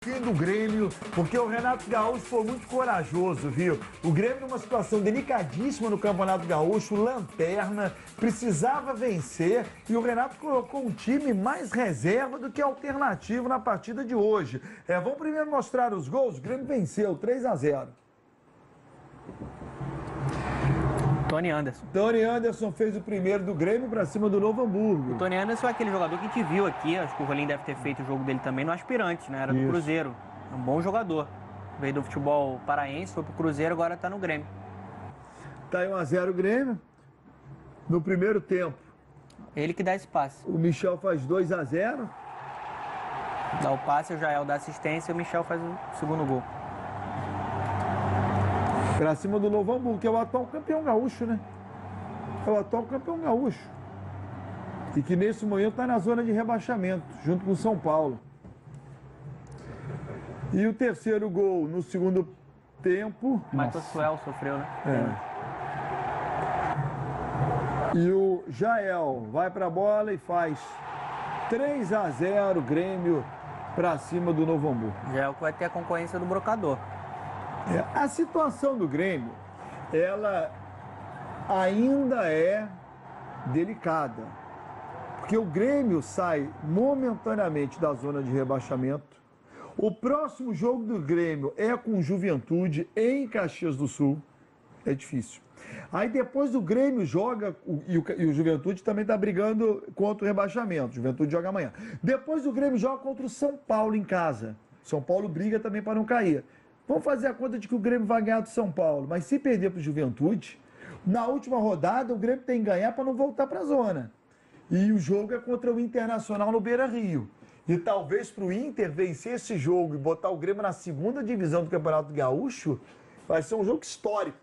fim do Grêmio, porque o Renato Gaúcho foi muito corajoso, viu? O Grêmio numa situação delicadíssima no Campeonato Gaúcho, lanterna, precisava vencer e o Renato colocou um time mais reserva do que alternativo na partida de hoje. Vamos primeiro mostrar os gols. O Grêmio venceu 3-0. Tony Anderson. Tony Anderson fez o primeiro do Grêmio para cima do Novo Hamburgo. O Tony Anderson é aquele jogador que a gente viu aqui, acho que o Rolim deve ter feito o jogo dele também no Aspirante, né? Era do Cruzeiro. É um bom jogador. Veio do futebol paraense, foi pro Cruzeiro, agora está no Grêmio. Tá aí 1-0 o Grêmio. No primeiro tempo. Ele que dá esse passe. O Michel faz 2-0. Dá o passe, o Jael dá assistência e o Michel faz o segundo gol. Pra cima do Novo Hamburgo, que é o atual campeão gaúcho, né? É o atual campeão gaúcho. E que nesse momento está na zona de rebaixamento, junto com o São Paulo. E o terceiro gol no segundo tempo. Michael Suel sofreu, né? E o Jael vai pra bola e faz 3-0 Grêmio pra cima do Novo Hamburgo. Jael que vai ter a concorrência do Brocador. A situação do Grêmio, ela ainda é delicada, porque o Grêmio sai momentaneamente da zona de rebaixamento. O próximo jogo do Grêmio é com o Juventude em Caxias do Sul, é difícil. Aí depois o Grêmio joga, e o Juventude também está brigando contra o rebaixamento, o Juventude joga amanhã. Depois o Grêmio joga contra o São Paulo em casa, São Paulo briga também para não cair. Vamos fazer a conta de que o Grêmio vai ganhar do São Paulo, mas se perder para o Juventude, na última rodada o Grêmio tem que ganhar para não voltar para a zona. E o jogo é contra o Internacional no Beira-Rio. E talvez para o Inter vencer esse jogo e botar o Grêmio na segunda divisão do Campeonato Gaúcho, vai ser um jogo histórico.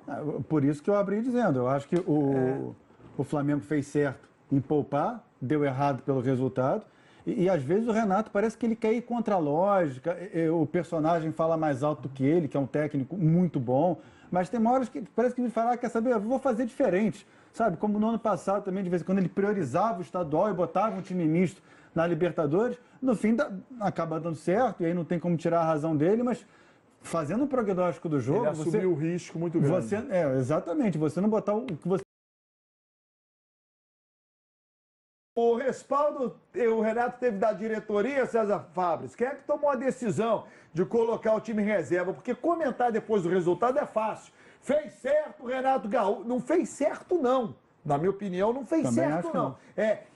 Por isso que eu abri dizendo, eu acho que o Flamengo fez certo em poupar, deu errado pelo resultado. E às vezes o Renato parece que ele quer ir contra a lógica, o personagem fala mais alto do que ele, que é um técnico muito bom, mas tem horas que parece que ele fala, quer saber, eu vou fazer diferente, sabe? Como no ano passado também, de vez em quando ele priorizava o estadual e botava um time misto na Libertadores, no fim acaba dando certo, e aí não tem como tirar a razão dele, mas fazendo um prognóstico do jogo... Ele assumiu o risco muito grande. Exatamente, você não botar o que você... O respaldo, o Renato teve da diretoria, César Fabres. Quem é que tomou a decisão de colocar o time em reserva? Porque comentar depois do resultado é fácil. Fez certo o Renato Gaúcho. Não fez certo, não. Na minha opinião, não fez Também certo, não.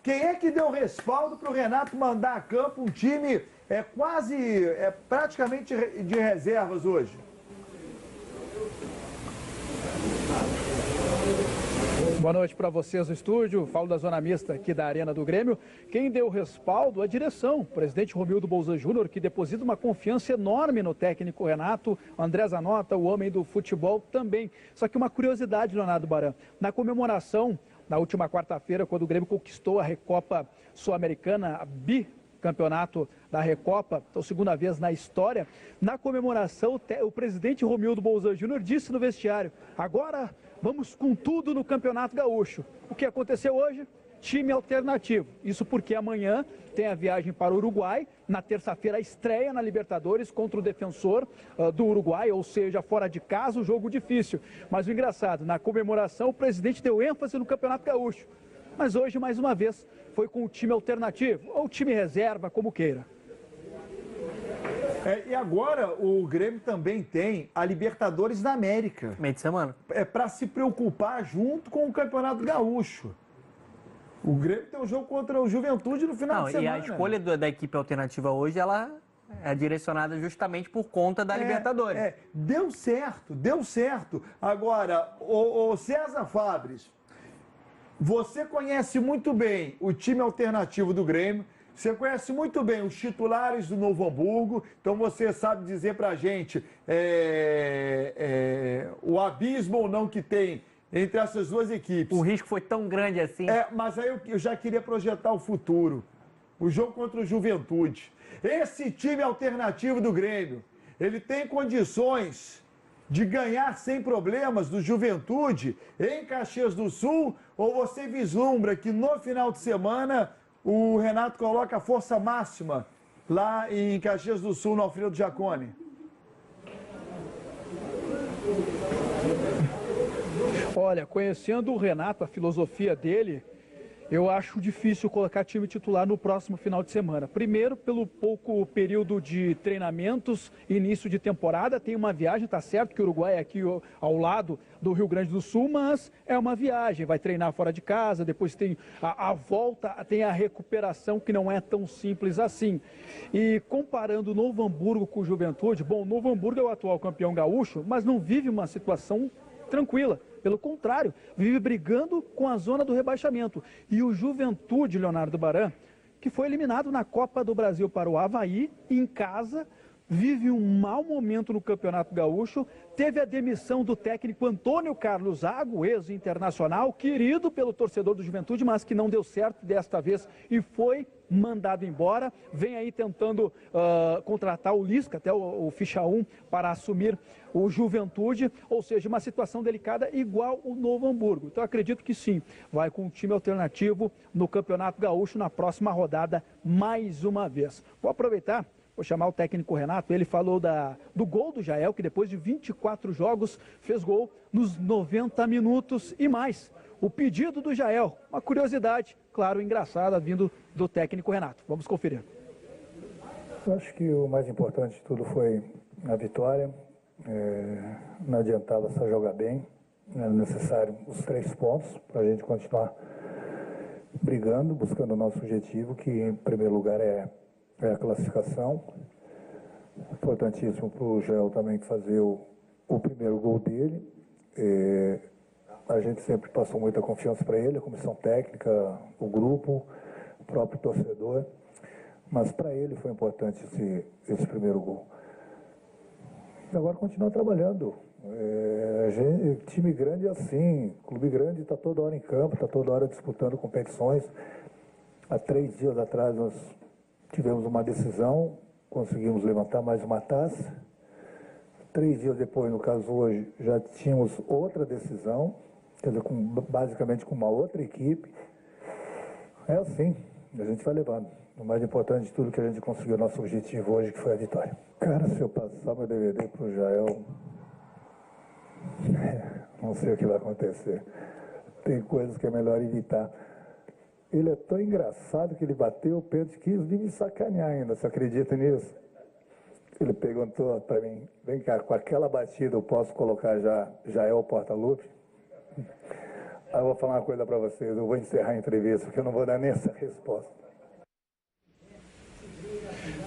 Quem é que deu respaldo para o Renato mandar a campo um time praticamente de reservas hoje? Boa noite para vocês no estúdio, falo da Zona Mista aqui da Arena do Grêmio. Quem deu respaldo? A direção, o presidente Romildo Bolzan Júnior, que deposita uma confiança enorme no técnico Renato, o André Zanota, o homem do futebol também. Só que uma curiosidade, Leonardo Baran, na comemoração, na última quarta-feira, quando o Grêmio conquistou a Recopa Sul-Americana, a bicampeonato da Recopa, então segunda vez na história, na comemoração o presidente Romildo Bolzan Júnior disse no vestiário, agora vamos com tudo no Campeonato Gaúcho. O que aconteceu hoje? Time alternativo. Isso porque amanhã tem a viagem para o Uruguai, na terça-feira a estreia na Libertadores contra o Defensor do Uruguai, ou seja, fora de casa, um jogo difícil. Mas o engraçado, na comemoração o presidente deu ênfase no Campeonato Gaúcho. Mas hoje, mais uma vez, foi com o time alternativo, ou time reserva, como queira. E agora o Grêmio também tem a Libertadores da América. Meio de semana. É para se preocupar junto com o Campeonato Gaúcho. O Grêmio tem um jogo contra o Juventude no final de semana. E a escolha da equipe alternativa hoje, ela é direcionada justamente por conta da Libertadores. Deu certo, deu certo. Agora, o César Fabres, você conhece muito bem o time alternativo do Grêmio. Você conhece muito bem os titulares do Novo Hamburgo, então você sabe dizer pra gente o abismo ou não que tem entre essas duas equipes. O risco foi tão grande assim. Mas aí eu já queria projetar o futuro. O jogo contra o Juventude. Esse time alternativo do Grêmio, ele tem condições de ganhar sem problemas do Juventude em Caxias do Sul? Ou você vislumbra que no final de semana o Renato coloca a força máxima lá em Caxias do Sul, no Alfredo Jaconi? Olha, conhecendo o Renato, a filosofia dele, eu acho difícil colocar time titular no próximo final de semana. Primeiro, pelo pouco período de treinamentos, início de temporada, tem uma viagem, tá certo que o Uruguai é aqui ao lado do Rio Grande do Sul, mas é uma viagem, vai treinar fora de casa, depois tem a volta, tem a recuperação, que não é tão simples assim. E comparando o Novo Hamburgo com o Juventude, bom, o Novo Hamburgo é o atual campeão gaúcho, mas não vive uma situação tranquila. Pelo contrário, vive brigando com a zona do rebaixamento. E o Juventude, Leonardo Baran, que foi eliminado na Copa do Brasil para o Avaí, em casa, vive um mau momento no Campeonato Gaúcho, teve a demissão do técnico Antônio Carlos Zago, ex-internacional, querido pelo torcedor do Juventude, mas que não deu certo desta vez e foi mandado embora. Vem aí tentando contratar o Lisca, até o ficha 1, para assumir o Juventude, ou seja, uma situação delicada igual o Novo Hamburgo. Então acredito que sim, vai com um time alternativo no Campeonato Gaúcho na próxima rodada mais uma vez. Vou aproveitar, vou chamar o técnico Renato, ele falou do gol do Jael, que depois de 24 jogos fez gol nos 90 minutos e mais. O pedido do Jael, uma curiosidade, claro, engraçada, vindo do técnico Renato. Vamos conferir. Eu acho que o mais importante de tudo foi a vitória. Não adiantava só jogar bem, era necessário os 3 pontos para a gente continuar brigando, buscando o nosso objetivo, que em primeiro lugar é a classificação. Importantíssimo para o Jael também fazer o primeiro gol dele. A gente sempre passou muita confiança para ele, a comissão técnica, o grupo, o próprio torcedor. Mas para ele foi importante esse primeiro gol. E agora continuar trabalhando. Time grande é assim, clube grande está toda hora em campo, está toda hora disputando competições. Há 3 dias atrás nós tivemos uma decisão, conseguimos levantar mais uma taça. 3 dias depois, no caso hoje, já tínhamos outra decisão, quer dizer, basicamente com uma outra equipe. É assim, a gente vai levando. O mais importante de tudo que a gente conseguiu, nosso objetivo hoje, que foi a vitória. Cara, se eu passar meu DVD pro Jael, não sei o que vai acontecer. Tem coisas que é melhor evitar. Ele é tão engraçado que ele bateu o pênalti, quis vir me sacanear ainda, você acredita nisso? Ele perguntou para mim, vem cá, com aquela batida eu posso colocar Jael porta-lupe? Aí eu vou falar uma coisa para vocês, eu vou encerrar a entrevista, porque eu não vou dar nem essa resposta.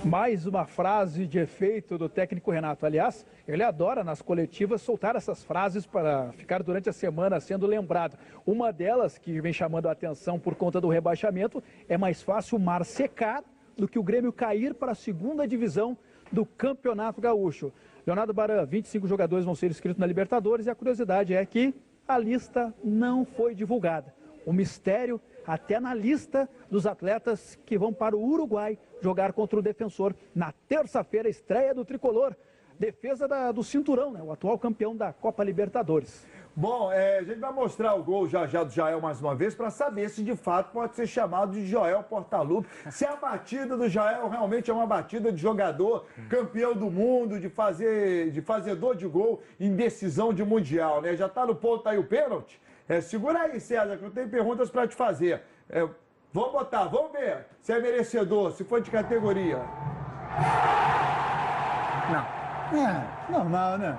Mais uma frase de efeito do técnico Renato. Aliás, ele adora nas coletivas soltar essas frases para ficar durante a semana sendo lembrado. Uma delas, que vem chamando a atenção por conta do rebaixamento, é mais fácil o mar secar do que o Grêmio cair para a 2ª divisão do Campeonato Gaúcho. Leonardo Baran, 25 jogadores vão ser inscritos na Libertadores e a curiosidade é que a lista não foi divulgada. O mistério até na lista dos atletas que vão para o Uruguai jogar contra o Defensor na terça-feira, estreia do Tricolor, defesa do cinturão, né? O atual campeão da Copa Libertadores. Bom, a gente vai mostrar o gol já do Jael mais uma vez para saber se de fato pode ser chamado de Joel Portalupe, se a batida do Jael realmente é uma batida de jogador campeão do mundo, de fazedor de gol em decisão de mundial, né? Já tá no ponto aí o pênalti. Segura aí, César, que eu tenho perguntas para te fazer. Vamos botar, vamos ver se é merecedor, se for de categoria. Não. Normal, né?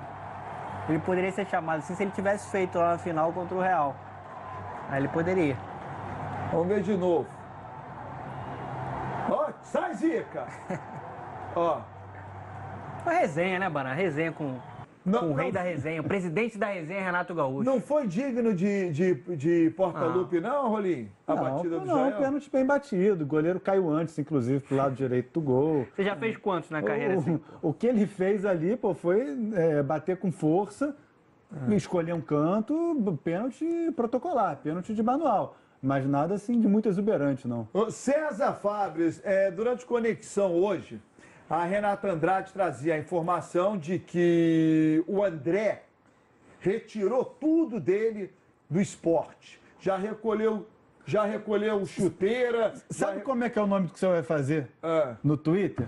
Ele poderia ser chamado assim se ele tivesse feito lá na final contra o Real. Aí ele poderia. Vamos ver de novo. Ó, sai, Zica! Ó. Foi resenha, né, Baran? Resenha com o rei da resenha, o presidente da resenha, Renato Gaúcho. Não foi digno de porta-lupe, não, Rolim? A batida do Jael? Não, pênalti bem batido. O goleiro caiu antes, inclusive, pro lado direito do gol. Você já fez quantos na carreira assim? O que ele fez ali, foi bater com força, escolher um canto, pênalti protocolar, pênalti de manual. Mas nada assim de muito exuberante, não. César Fabres, durante Conexão hoje, a Renata Andrade trazia a informação de que o André retirou tudo dele do esporte. Já recolheu já recolheu chuteira. Sabe como é que é o nome que você vai fazer no Twitter?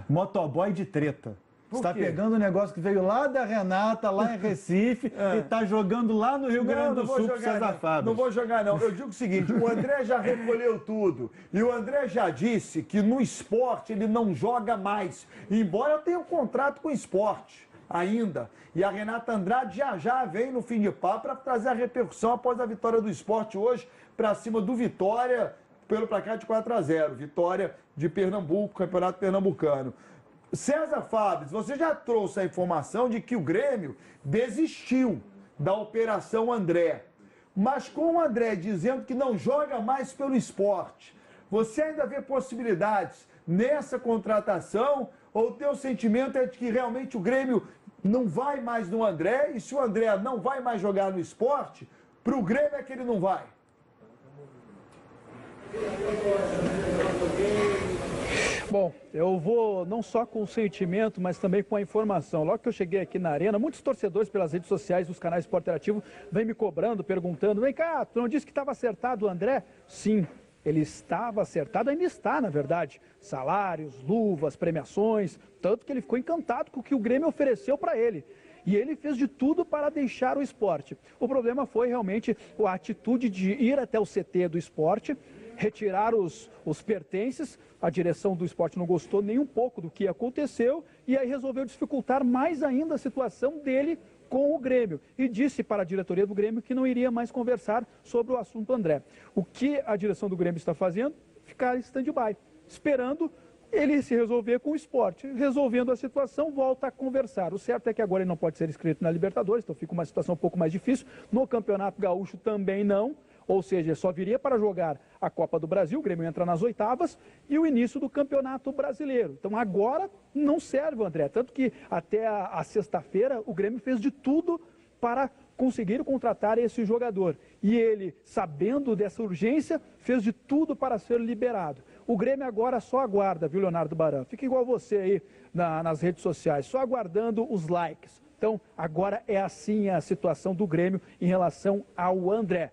Motoboy de treta. Você está pegando um negócio que veio lá da Renata, lá em Recife, e está jogando lá no Rio Grande do Sul com César Fábio. Não vou jogar, não. Eu digo o seguinte, o André já recolheu tudo. E o André já disse que no esporte ele não joga mais. Embora tenha um contrato com o esporte ainda. E a Renata Andrade já vem no fim de papo para trazer a repercussão após a vitória do esporte hoje para cima do Vitória pelo placar de 4-0. Vitória de Pernambuco, Campeonato Pernambucano. César Fábio, você já trouxe a informação de que o Grêmio desistiu da Operação André. Mas com o André dizendo que não joga mais pelo esporte, você ainda vê possibilidades nessa contratação? Ou o teu sentimento é de que realmente o Grêmio não vai mais no André? E se o André não vai mais jogar no esporte, para o Grêmio é que ele não vai? Bom, eu vou não só com o sentimento, mas também com a informação. Logo que eu cheguei aqui na Arena, muitos torcedores pelas redes sociais dos canais Esporte Interativo vêm me cobrando, perguntando: vem cá, tu não disse que estava acertado o André? Sim, ele estava acertado, ainda está, na verdade. Salários, luvas, premiações, tanto que ele ficou encantado com o que o Grêmio ofereceu para ele. E ele fez de tudo para deixar o esporte. O problema foi realmente a atitude de ir até o CT do esporte, retirar os pertences. A direção do esporte não gostou nem um pouco do que aconteceu e aí resolveu dificultar mais ainda a situação dele com o Grêmio. E disse para a diretoria do Grêmio que não iria mais conversar sobre o assunto André. O que a direção do Grêmio está fazendo? Ficar em stand-by, esperando ele se resolver com o esporte. Resolvendo a situação, volta a conversar. O certo é que agora ele não pode ser inscrito na Libertadores, então fica uma situação um pouco mais difícil. No Campeonato Gaúcho também não. Ou seja, só viria para jogar a Copa do Brasil, o Grêmio entra nas oitavas, e o início do Campeonato Brasileiro. Então agora não serve o André, tanto que até a sexta-feira o Grêmio fez de tudo para conseguir contratar esse jogador. E ele, sabendo dessa urgência, fez de tudo para ser liberado. O Grêmio agora só aguarda, viu, Leonardo Baran? Fica igual você aí nas redes sociais, só aguardando os likes. Então agora é assim a situação do Grêmio em relação ao André.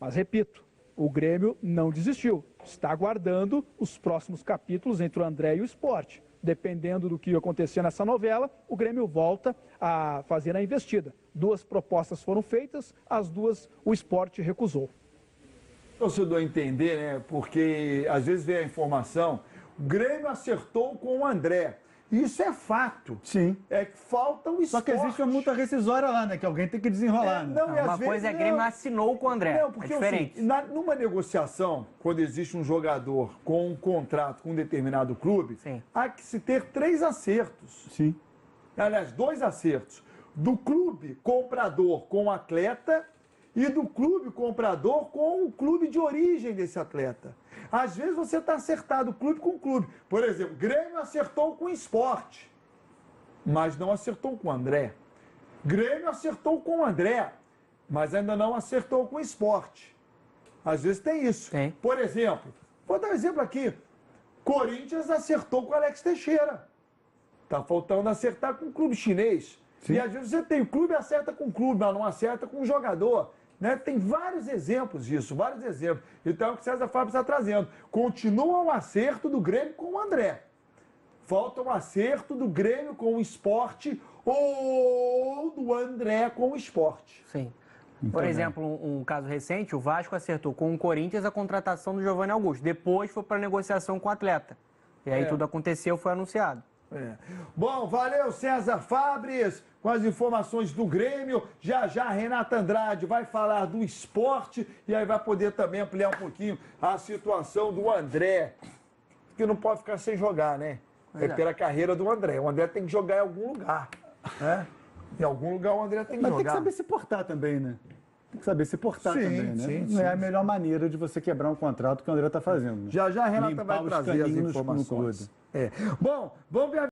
Mas, repito, o Grêmio não desistiu. Está aguardando os próximos capítulos entre o André e o esporte. Dependendo do que acontecer nessa novela, o Grêmio volta a fazer a investida. 2 propostas foram feitas, as 2 o esporte recusou. O torcedor entender, né? Porque às vezes vem a informação, o Grêmio acertou com o André. Isso é fato. Sim. É que falta o esporte. Só que existe uma multa rescisória lá, né? Que alguém tem que desenrolar. Né? Uma coisa é Grêmio assinou com o André. Não, porque é diferente. Numa negociação, quando existe um jogador com um contrato com um determinado clube, Sim. há que se ter 3 acertos. Sim. Aliás, 2 acertos. Do clube comprador com o atleta e do clube comprador com o clube de origem desse atleta. Às vezes você está acertado clube com clube. Por exemplo, Grêmio acertou com o esporte, mas não acertou com o André. Grêmio acertou com o André, mas ainda não acertou com o esporte. Às vezes tem isso. Tem. Por exemplo, vou dar um exemplo aqui. Corinthians acertou com o Alex Teixeira. Está faltando acertar com o clube chinês. Sim. E às vezes você tem o clube acerta com o clube, mas não acerta com o jogador. Né? Tem vários exemplos disso, vários exemplos. Então é o que o César Fábio está trazendo. Continua um acerto do Grêmio com o André. Falta um acerto do Grêmio com o esporte ou do André com o esporte. Sim. Por exemplo, um caso recente, o Vasco acertou com o Corinthians a contratação do Giovanni Augusto. Depois foi para negociação com o atleta. E aí tudo aconteceu, foi anunciado. Bom, valeu César Fabris com as informações do Grêmio. Já a Renata Andrade vai falar do esporte e aí vai poder também ampliar um pouquinho a situação do André, que não pode ficar sem jogar, né? É pela carreira do André. O André tem que jogar em algum lugar, né? Em algum lugar o André tem que jogar. Mas tem que saber se portar também, né? Tem que saber se portar também, né? Sim, não é a melhor maneira de você quebrar um contrato que o André está fazendo. Né? Já a Renata Limpar vai os trazer as caninhos no informações. clube. Bom, vamos ver a